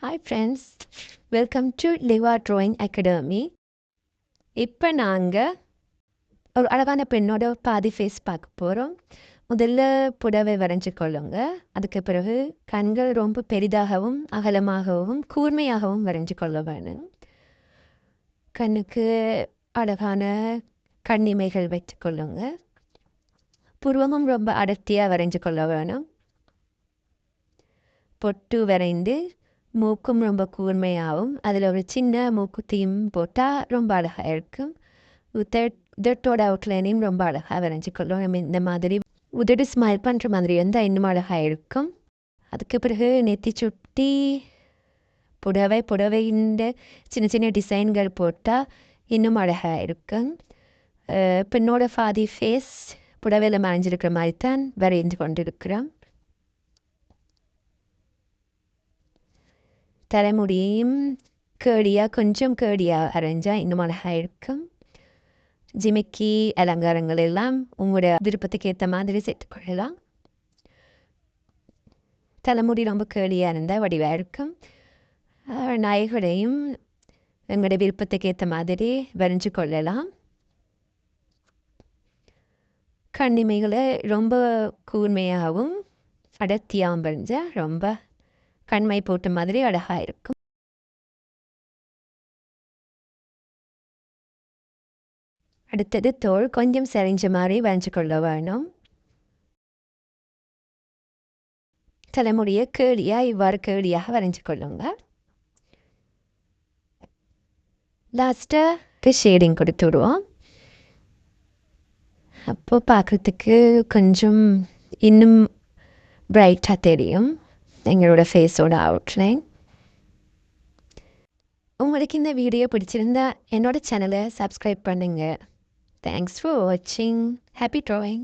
Hi friends, welcome to லிவா drawing academy. இப்போ நாங்கள் ஒரு அழகான பெண்ணோட பாதி ஃபேஸ் பார்க்க போகிறோம். முதல்ல புடவை வரைஞ்சிக்கொள்ளுங்க. அதுக்கு பிறகு கண்கள் ரொம்ப பெரிதாகவும் அகலமாகவும் கூர்மையாகவும் வரைஞ்சி கொள்ள வேணும். கண்ணுக்கு அழகான கண்ணிமைகள் வைத்துக்கொள்ளுங்க. புருவமும் ரொம்ப அடர்த்தியாக வரைஞ்சி கொள்ள வேணும். பொட்டு வரைந்து மூக்கும் ரொம்ப கூர்மையாகவும் அதில் ஒரு சின்ன மூக்குத்தியும் போட்டால் ரொம்ப அழகாக இருக்கும். உதட்டோட அவுட்லைனையும் ரொம்ப அழகாக வரைஞ்சிக்கொள்ளும். நம்ம இந்த மாதிரி உதடு ஸ்மைல் பண்ணுற மாதிரி இருந்தால் இன்னும் அழகாக இருக்கும். அதுக்கு பிறகு நெத்தி சுட்டி புடவையின் சின்ன சின்ன டிசைன்கள் போட்டால் இன்னும் அழகாக இருக்கும். பெண்ணோட பாதி ஃபேஸ் புடவையில் மறைஞ்சிருக்கிற மாதிரி தான் வரைந்து கொண்டிருக்கிறோம். தலைமுடியையும் கொஞ்சம் கேடியாக அரைஞ்சால் இன்னும் அழகாக இருக்கும். ஜிமிக்கி அலங்காரங்கள் எல்லாம் உங்களோட விருப்பத்துக்கு ஏற்ற மாதிரி சேர்த்துக்கொள்ளலாம். தலைமுடி ரொம்ப கேடியாக இருந்தால் வடிவாக இருக்கும். நாய்களையும் எங்களோட விருப்பத்துக்கு ஏற்ற மாதிரி வரைஞ்சி கொள்ளலாம். கண்ணிமைகளை ரொம்ப கூர்மையாகவும் அடர்த்தியாகவும் வரைஞ்சால் ரொம்ப கண்மை போட்ட மாதிரி அழகாக இருக்கும். அடுத்தது தோல் கொஞ்சம் சரிஞ்ச மாதிரி வரைஞ்சி கொள்ள வேணும். தலைமுடியை கேடியாக இவ்வாறு கேடியாக வரைஞ்சி கொள்ளுங்க. லாஸ்ட்டாக ஷேடிங் கொடுத்து விடுவோம். அப்போது பார்க்குறதுக்கு கொஞ்சம் இன்னும் பிரைட்டாக தெரியும் எங்களோட ஃபேஸோட அவுட்லைன். உங்களுக்கு இந்த வீடியோ பிடிச்சிருந்தா என்னோட சேனலை சப்ஸ்கிரைப் பண்ணுங்கள். தேங்க்ஸ் ஃபார் வாட்சிங். Happy drawing.